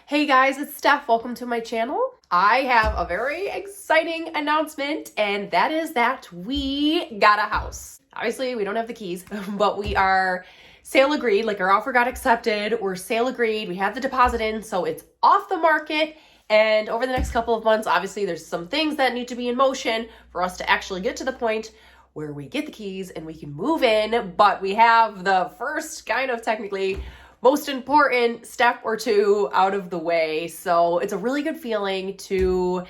Hey guys, it's Steph. Welcome to my channel. I have a very exciting announcement, and that is that we got a house. Obviously, we don't have the keys, but we are sale agreed. Like, our offer got accepted. We're sale agreed. We have the deposit in, so it's off the market. And over the next couple of months, obviously, there's some things that need to be in motion for us to actually get to the point where we get the keys and we can move in. But we have the first kind of technically most important step or two out of the way. So it's a really good feeling to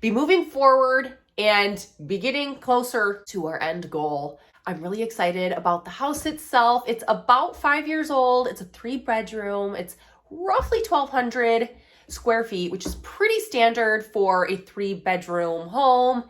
be moving forward and be getting closer to our end goal. I'm really excited about the house itself. It's about 5 years old. It's a 3-bedroom. It's roughly 1,200 square feet, which is pretty standard for a 3-bedroom home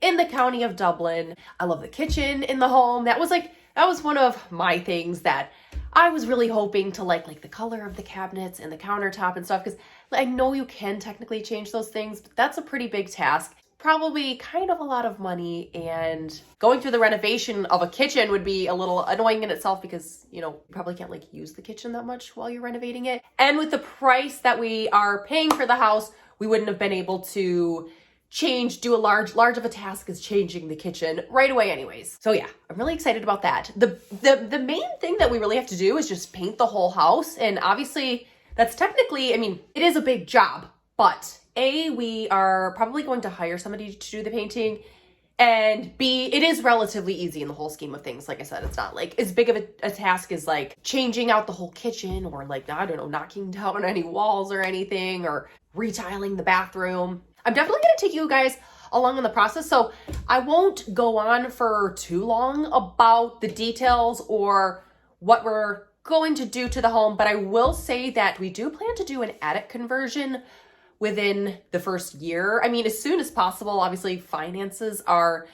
in the county of Dublin. I love the kitchen in the home. That was one of my things that I was really hoping to like the color of the cabinets and the countertop and stuff, because I know you can technically change those things, but that's a pretty big task. Probably kind of a lot of money, and going through the renovation of a kitchen would be a little annoying in itself because, you probably can't use the kitchen that much while you're renovating it. And with the price that we are paying for the house, we wouldn't have been able to do a large of a task as changing the kitchen right away anyways. So yeah, I'm really excited about that. The main thing that we really have to do is just paint the whole house. And obviously that's technically, it is a big job, but A, we are probably going to hire somebody to do the painting, and B, it is relatively easy in the whole scheme of things. Like I said, it's not as big of a task as changing out the whole kitchen or I don't know, knocking down any walls or anything or retiling the bathroom. I'm definitely going to take you guys along in the process, so I won't go on for too long about the details or what we're going to do to the home, but I will say that we do plan to do an attic conversion within the first year. As soon as possible. Obviously, finances are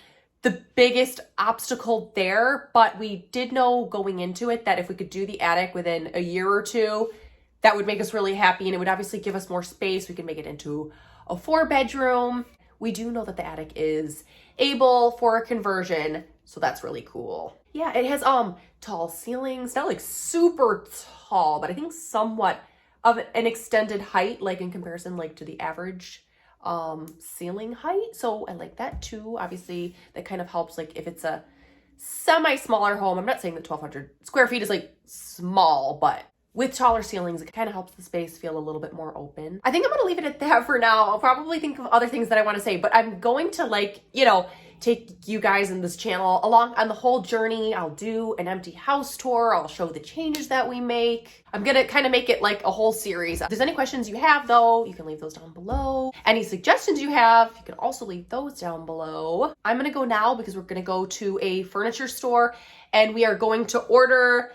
the biggest obstacle there, but we did know going into it that if we could do the attic within a year or two, that would make us really happy, and it would obviously give us more space. We could make it into a 4-bedroom. We do know that the attic is able for a conversion, so that's really cool. Yeah, it has tall ceilings, not super tall, but I think somewhat of an extended height, in comparison to the average ceiling height. So I like that too. Obviously, that kind of helps if it's a semi-smaller home. I'm not saying that 1,200 square feet is small, but with taller ceilings, it kind of helps the space feel a little bit more open. I think I'm going to leave it at that for now. I'll probably think of other things that I want to say, but I'm going to take you guys in this channel along on the whole journey. I'll do an empty house tour. I'll show the changes that we make. I'm going to kind of make it a whole series. If there's any questions you have though, you can leave those down below. Any suggestions you have, you can also leave those down below. I'm going to go now because we're going to go to a furniture store and we are going to order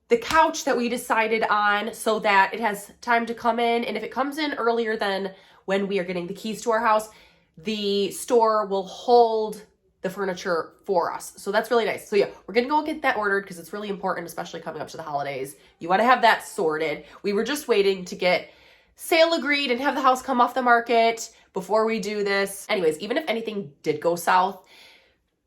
the couch that we decided on so that it has time to come in. And if it comes in earlier than when we are getting the keys to our house, the store will hold the furniture for us. So that's really nice. So yeah, we're gonna go get that ordered because it's really important, especially coming up to the holidays. You wanna have that sorted. We were just waiting to get sale agreed and have the house come off the market before we do this. Anyways, even if anything did go south,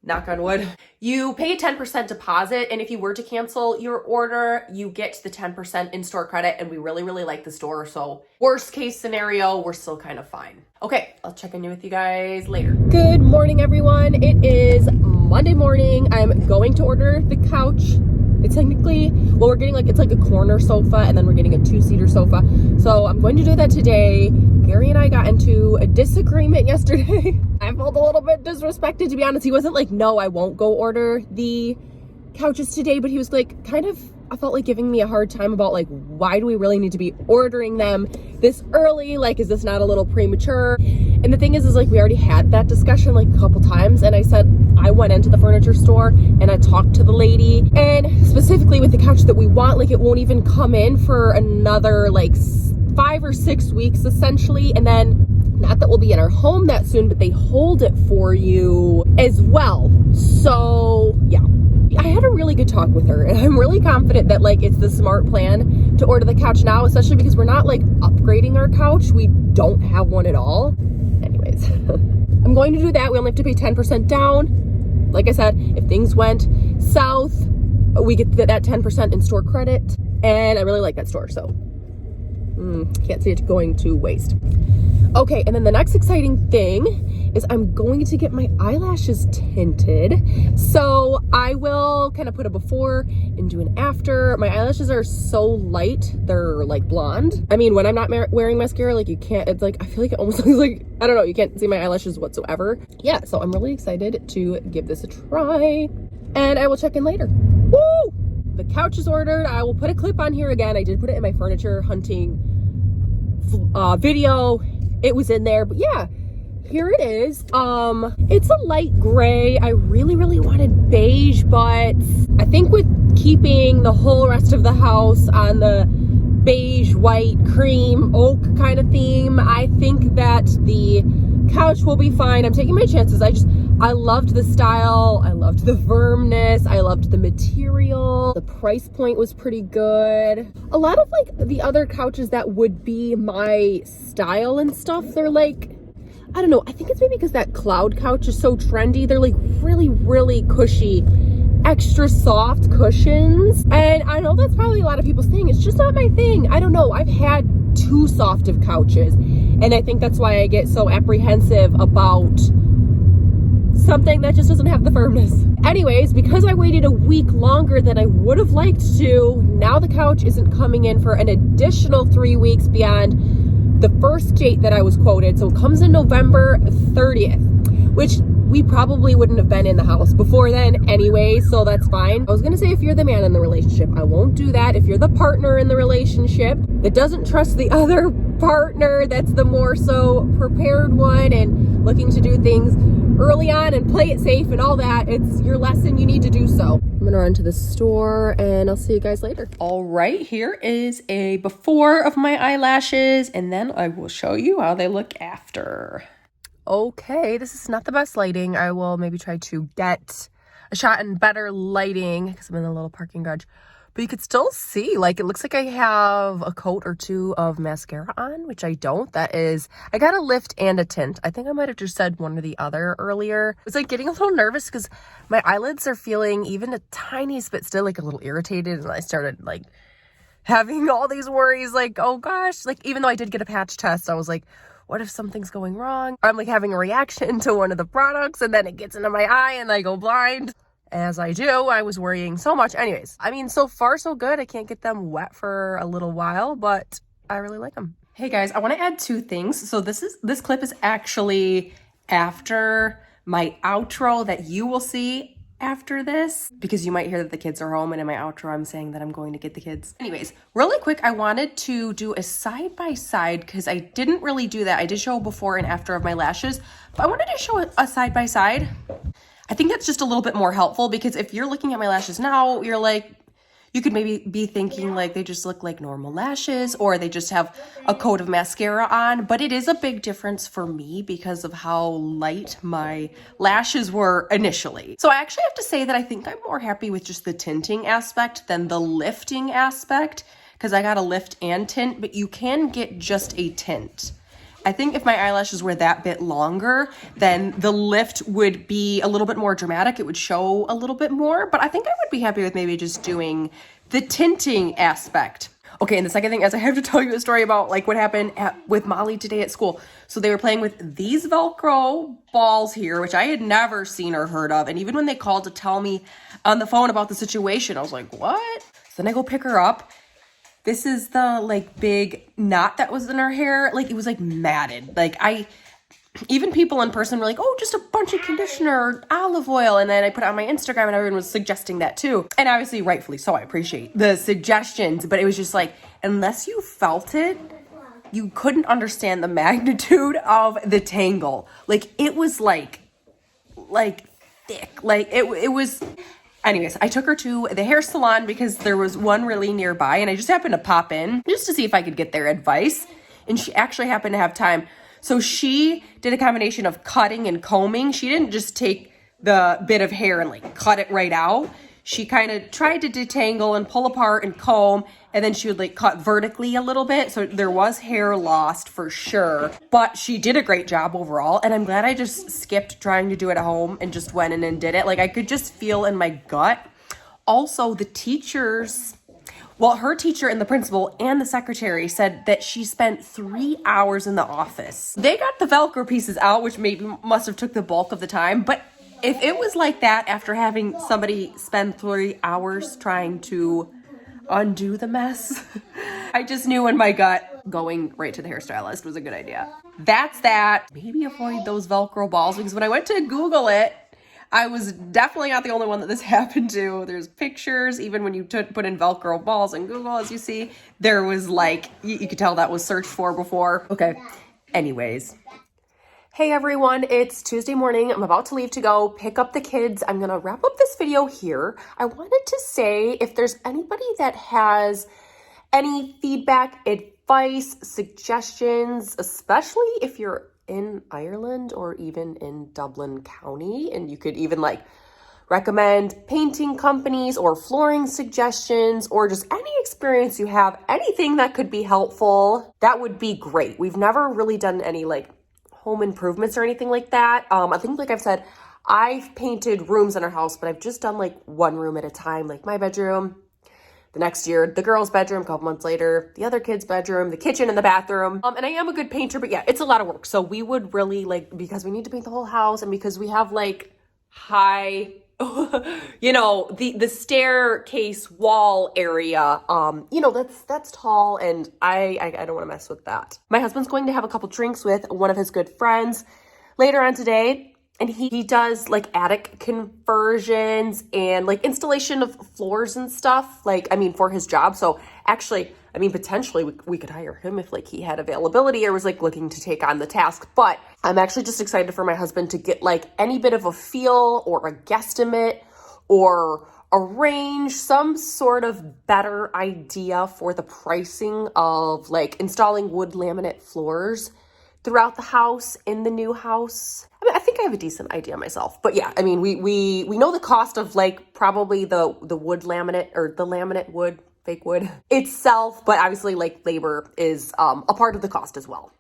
knock on wood, you pay a 10% deposit, and if you were to cancel your order, you get the 10% in-store credit, and we really, really like the store, so worst case scenario, we're still kind of fine. Okay, I'll check in with you guys later. Good morning, everyone. It is Monday morning. I'm going to order the couch. It's technically, we're getting it's a corner sofa, and then we're getting a 2-seater sofa, so I'm going to do that today. Gary and I got into a disagreement yesterday. I felt a little bit disrespected, to be honest. He wasn't no, I won't go order the couches today, but he was I felt giving me a hard time about why do we really need to be ordering them this early? Is this not a little premature? And the thing is we already had that discussion a couple times, and I said I went into the furniture store and I talked to the lady, and specifically with the couch that we want, it won't even come in for another 5 or 6 weeks essentially, and then not that we'll be in our home that soon, but they hold it for you as well. So yeah, I had a really good talk with her, and I'm really confident that it's the smart plan to order the couch now, especially because we're not upgrading our couch. We don't have one at all. Anyways, I'm going to do that. We only have to pay 10% down. Like I said, if things went south, we get that 10% in-store credit, and I really like that store, so Can't see it going to waste. Okay, and then the next exciting thing is I'm going to get my eyelashes tinted. So I will kind of put a before and do an after. My eyelashes are so light, they're like blonde. I mean, when I'm not wearing mascara, like you can't, it's like, I feel like it almost looks like, I don't know, you can't see my eyelashes whatsoever. Yeah, so I'm really excited to give this a try, and I will check in later. Woo! The couch is ordered. I will put a clip on here again. I did put it in my furniture hunting video. It was in there, but yeah, here it is. It's a light gray. I really wanted beige, but I think with keeping the whole rest of the house on the beige, white, cream, oak kind of theme, I think that the couch will be fine. I'm taking my chances. I loved the style. I loved the firmness. I loved the material. The price point was pretty good. A lot of like the other couches that would be my style and stuff, they're like, I don't know. I think it's maybe because that cloud couch is so trendy. They're like really cushy, extra soft cushions. And I know that's probably a lot of people's thing. It's just not my thing. I don't know. I've had too soft of couches, and I think that's why I get so apprehensive about something that just doesn't have the firmness. Anyways, because I waited a week longer than I would have liked to, now the couch isn't coming in for an additional 3 weeks beyond the first date that I was quoted. So it comes in November 30th, which we probably wouldn't have been in the house before then anyway, so that's fine. I was gonna say if you're the man in the relationship, I won't do that. If you're the partner in the relationship that doesn't trust the other partner, that's the more so prepared one and looking to do things early on and play it safe and all that, it's your lesson, you need to do so. I'm gonna run to the store and I'll see you guys later. All right, here is a before of my eyelashes, and then I will show you how they look after. Okay, this is not the best lighting. I will maybe try to get a shot in better lighting because I'm in a little parking garage. But you could still see, like, it looks like I have a coat or two of mascara on, which I don't. That is, I got a lift and a tint. I think I might have just said one or the other earlier. I was like getting a little nervous because my eyelids are feeling even a tiny bit still like a little irritated. And I started like having all these worries, like, oh gosh, like even though I did get a patch test, I was like, what if something's going wrong? I'm like having a reaction to one of the products and then it gets into my eye and I go blind. As I do, I was worrying so much. Anyways, I mean, so far so good. I can't get them wet for a little while, but I really like them. Hey guys, I want to add two things. So this clip is actually after my outro that you will see after this, because you might hear that the kids are home, and in my outro I'm saying that I'm going to get the kids. Anyways, really quick, I wanted to do a side-by-side because I didn't really do that. I did show before and after of my lashes, but I wanted to show a side-by-side. I think that's just a little bit more helpful because if you're looking at my lashes now, you're like, you could maybe be thinking like they just look like normal lashes or they just have a coat of mascara on, but it is a big difference for me because of how light my lashes were initially. So I actually have to say that I think I'm more happy with just the tinting aspect than the lifting aspect because I got a lift and tint, but you can get just a tint. I think if my eyelashes were that bit longer, then the lift would be a little bit more dramatic. It would show a little bit more, but I think I would be happy with maybe just doing the tinting aspect. Okay, and the second thing is I have to tell you a story about like what happened with Molly today at school. So they were playing with these Velcro balls here, which I had never seen or heard of. And even when they called to tell me on the phone about the situation, I was like, what? So then I go pick her up. This is the like big knot that was in her hair. Like it was like matted. Like even people in person were like, oh, just a bunch of conditioner, olive oil. And then I put it on my Instagram and everyone was suggesting that too. And obviously rightfully so, I appreciate the suggestions, but it was just like, unless you felt it, you couldn't understand the magnitude of the tangle. Like it was like thick, like it was. Anyways, I took her to the hair salon because there was one really nearby and I just happened to pop in just to see if I could get their advice. And she actually happened to have time. So she did a combination of cutting and combing. She didn't just take the bit of hair and like cut it right out. She kind of tried to detangle and pull apart and comb, and then she would like cut vertically a little bit. So there was hair lost for sure, but she did a great job overall. And I'm glad I just skipped trying to do it at home and just went in and did it. Like I could just feel in my gut. Also, the teachers Well, her teacher and the principal and the secretary said that she spent 3 hours in the office. They got the Velcro pieces out, which maybe must have took the bulk of the time. But if it was like that after having somebody spend 3 hours trying to undo the mess, I just knew in my gut going right to the hairstylist was a good idea. That's that. Maybe avoid those Velcro balls, because when I went to Google it, I was definitely not the only one that this happened to. There's pictures, even when you put in Velcro balls in Google, as you see, there was like, you could tell that was searched for before. Okay, anyways. Hey everyone, it's Tuesday morning. I'm about to leave to go pick up the kids. I'm gonna wrap up this video here. I wanted to say if there's anybody that has any feedback, advice, suggestions, especially if you're in Ireland or even in Dublin County, and you could even like recommend painting companies or flooring suggestions or just any experience you have, anything that could be helpful, that would be great. We've never really done any like home improvements or anything like that. I think like I've said, I've painted rooms in our house, but I've just done like one room at a time, like my bedroom. The next year, the girls' bedroom, a couple months later, the other kids' bedroom, the kitchen and the bathroom. And I am a good painter, but yeah, it's a lot of work. So we would really like, because we need to paint the whole house and because we have like high, you know, the staircase wall area, you know, that's tall and I don't want to mess with that. My husband's going to have a couple drinks with one of his good friends later on today. And he does like attic conversions and like installation of floors and stuff, like, I mean, for his job. So actually, I mean, potentially we could hire him if like he had availability or was like looking to take on the task. But I'm actually just excited for my husband to get like any bit of a feel or a guesstimate or arrange some sort of better idea for the pricing of like installing wood laminate floors throughout the house in the new house. I mean, I think I have a decent idea myself, but yeah, I mean, we know the cost of like probably the wood laminate or the laminate wood, fake wood itself, but obviously like labor is a part of the cost as well.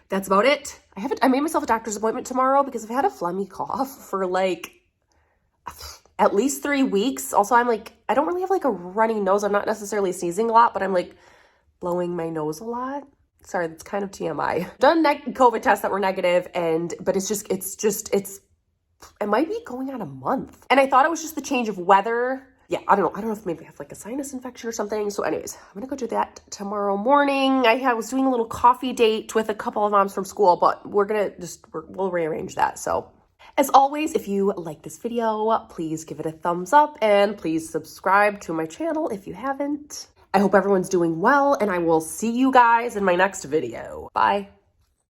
That's about it. I made myself a doctor's appointment tomorrow because I've had a phlegmy cough for like at least 3 weeks. Also, I'm like, I don't really have like a runny nose. I'm not necessarily sneezing a lot, but I'm like blowing my nose a lot. Sorry, that's kind of TMI. Done COVID tests that were negative, but it might be going on a month. And I thought it was just the change of weather. Yeah, I don't know if maybe I have like a sinus infection or something. So anyways, I'm gonna go do that tomorrow morning. I was doing a little coffee date with a couple of moms from school, but we'll rearrange that. So as always, if you like this video, please give it a thumbs up and please subscribe to my channel if you haven't. I hope everyone's doing well, and I will see you guys in my next video. Bye.